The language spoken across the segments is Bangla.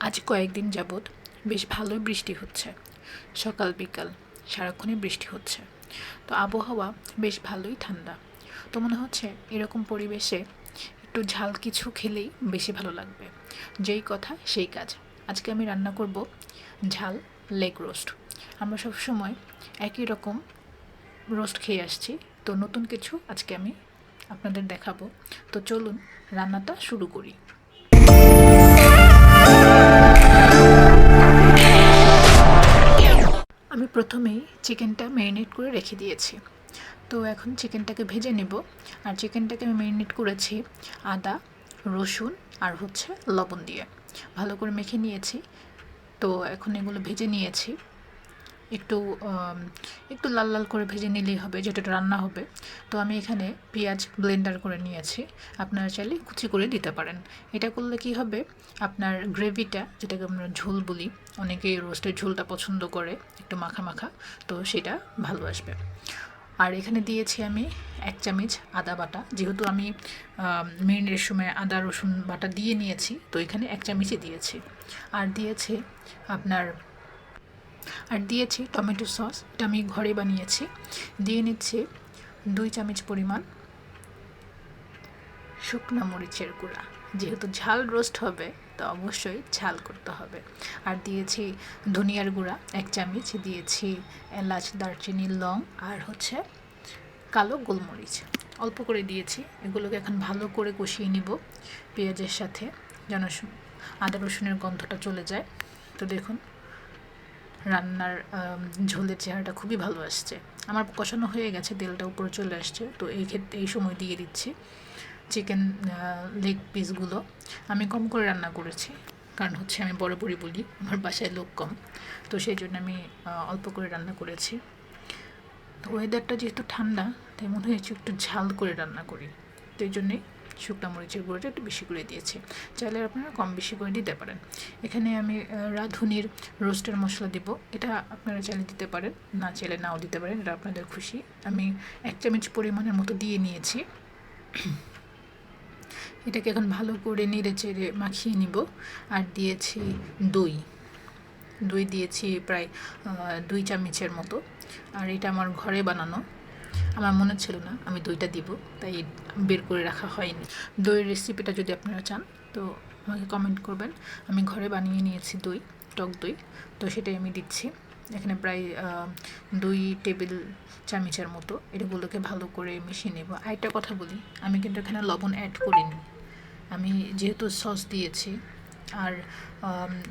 আজ কয়েকদিন যাবৎ বেশ ভালোই বৃষ্টি হচ্ছে। সকাল বিকাল সারাক্ষণই বৃষ্টি হচ্ছে। তো আবহাওয়া বেশ ভালোই ঠান্ডা। তো মনে হচ্ছে এরকম পরিবেশে একটু ঝাল কিছু খেলেই বেশি ভালো লাগবে। যেই কথা সেই কাজ। আজকে আমি রান্না করব ঝাল লেগ রোস্ট। আমরা সবসময় একই রকম রোস্ট খেয়ে আসছি, তো নতুন কিছু আজকে আমি আপনাদের দেখাবো। তো চলুন রান্নাটা শুরু করি। আমি প্রথমেই চিকেনটা ম্যারিনেট করে রেখে দিয়েছি। তো এখন চিকেনটাকে ভেজে নেব। আর চিকেনটাকে আমি ম্যারিনেট করেছি আদা, রসুন আর লবণ দিয়ে ভালো করে মেখে নিয়েছি। তো এখন এগুলো ভেজে নিয়েছি। একটু একটু লাল লাল করে ভেজে নিলেই হবে, যেটা রান্না হবে। তো আমি এখানে পেঁয়াজ ব্লেন্ডার করে নিয়েছি। আপনারা চাইলে কুচি করে দিতে পারেন। এটা করলে কি হবে, আপনার গ্রেভিটা, যেটাকে আমরা ঝোল বলি, অনেকেই রোস্টের ঝোলটা পছন্দ করে একটু মাখা মাখা, তো সেটা ভালো আসবে। আর এখানে দিয়েছি আমি 1 চামচ আদা বাটা। যেহেতু আমি মেরিনেটের সময় আদা রসুন বাটা দিয়ে নিয়েছি, তো এখানে 1 চামচই দিয়েছি। আর দিয়েছি টমেটো সস, এটা আমি ঘরে বানিয়েছি। দিয়ে নিচ্ছি 2 চামচ পরিমাণ শুকনো মরিচের গুঁড়া। যেহেতু ঝাল রোস্ট হবে, তো অবশ্যই ঝাল করতে হবে। আর দিয়েছি ধনিয়ার গুঁড়া 1 চামচ, দিয়েছি এলাচ, দারচিনি, লং আর কালো গোলমরিচ অল্প করে দিয়েছি। এগুলোকে এখন ভালো করে কষিয়ে নিব পেঁয়াজের সাথে, যেন আদা রসুনের গন্ধটা চলে যায়। তো দেখুন রান্নার ঝোলের চেহারাটা খুবই ভালো আসছে। আমার কষানো হয়ে গেছে, তেলটা উপরে চলে আসছে। তো এই সময় দিয়ে দিচ্ছি চিকেন লেগ পিসগুলো। আমি কম করে রান্না করেছি, কারণ আমি বরাবরই বলি আমার বাসায় লোক কম, তো সেই জন্য আমি অল্প করে রান্না করেছি। তো ওয়েদারটা যেহেতু ঠান্ডা, তাই মনে হয়েছে একটু ঝাল করে রান্না করি, তো এই জন্যেই শুকনো মরিচের গুঁড়োটা একটু বেশি করে দিয়েছি। চাইলে আপনারা কম বেশি করে দিতে পারেন। এখানে আমি রাঁধুনির রোস্টের মশলা দেব। এটা আপনারা চাইলে দিতে পারেন, না চাইলে নাও দিতে পারেন, এটা আপনাদের খুশি। আমি 1 চামচ পরিমাণের মতো দিয়ে নিয়েছি। এটাকে এখন ভালো করে নেড়ে চেড়ে মাখিয়ে নিব। আর দিয়েছি দই দিয়েছি প্রায় 2 চামচের মতো। আর এটা আমার ঘরে বানানো, আমার মনে ছিল না আমি দইটা দিব, তাই বের করে রাখা হয়নি। দইয়ের রেসিপিটা যদি আপনারা চান, তো আমাকে কমেন্ট করবেন। আমি ঘরে বানিয়ে নিয়েছি দই, টক দই, তো সেটাই আমি দিচ্ছি এখানে প্রায় 2 টেবিল চামচের মতো। এগুলোকে ভালো করে মিশিয়ে নেব। আরেকটা কথা বলি, আমি কিন্তু এখানে লবণ অ্যাড করিনি। আমি যেহেতু সস দিয়েছি আর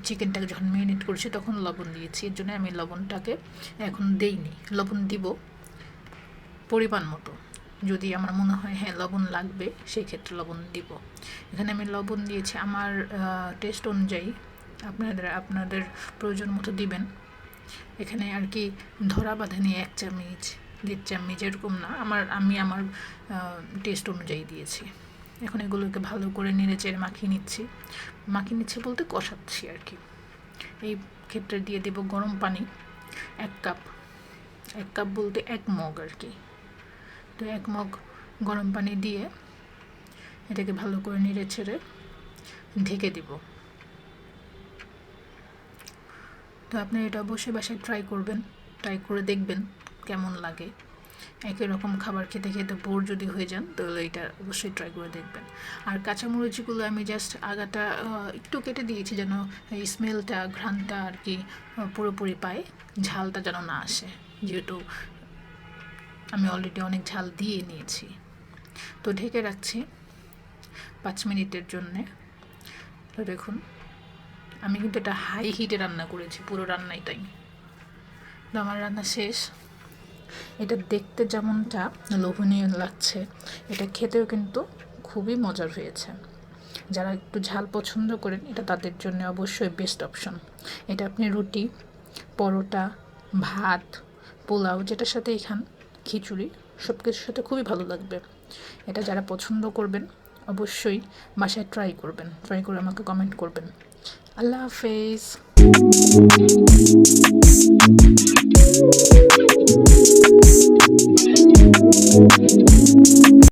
চিকেনটাকে যখন ম্যারিনেট করেছি তখন লবণ দিয়েছি, এর জন্য আমি লবণটাকে এখন দেইনি। লবণ দিব পরিমাণ মতো, যদি আমার মনে হয় হ্যাঁ লবণ লাগবে, সেই ক্ষেত্রে লবণ দিব। এখানে আমি লবণ দিয়েছি আমার টেস্ট অনুযায়ী, আপনাদের প্রয়োজন মতো দিবেন। এখানে আর কি ধরা বাঁধেনি 1 চামচ 1.5 চামচ এরকম না, আমি আমার টেস্ট অনুযায়ী দিয়েছি। এখন এগুলোকে ভালো করে নেড়ে চেড়ে মাখিয়ে নিচ্ছি বলতে কষাচ্ছি আর কি। এই ক্ষেত্রে দিয়ে দেব গরম পানি 1 কাপ বলতে 1 মগ আর কি। তো 1 মগ গরম পানি দিয়ে এটাকে ভালো করে নেড়ে ছেড়ে ঢেকে দিব। তো আপনি এটা অবশ্যই বাসায় ট্রাই করে দেখবেন কেমন লাগে। একই রকম খাবার খেতে খেতে বোর যদি হয়ে যান, তাহলে এটা অবশ্যই ট্রাই করে দেখবেন। আর কাঁচামরিচগুলো আমি জাস্ট আগাটা একটু কেটে দিয়েছি, যেন এই স্মেলটা, ঘ্রাণটা আর কি পুরোপুরি পায়, ঝালটা যেন না আসে, যেহেতু আমি অলরেডি অনেক ঝাল দিয়ে নিয়েছি। তো ঢেকে রাখছি 5 মিনিটের জন্যে। তো দেখুন আমি কিন্তু এটা হাই হিটে রান্না করেছি পুরো রান্নাটাই। তো আমার রান্না শেষ। এটা দেখতে যেমনটা লোভনীয় লাগছে, এটা খেতেও কিন্তু খুবই মজার হয়েছে। যারা একটু ঝাল পছন্দ করেন, এটা তাদের জন্য অবশ্যই বেস্ট অপশন। এটা আপনি রুটি, পরোটা, ভাত, পোলাও, যেটার সাথেই খান, খিচুড়ি, সব কিছুর সাথে খুবই ভালো লাগবে। এটা যারা পছন্দ করবেন অবশ্যই বাসায় ট্রাই করে আমাকে কমেন্ট করবেন। আল্লাহ হাফেজ।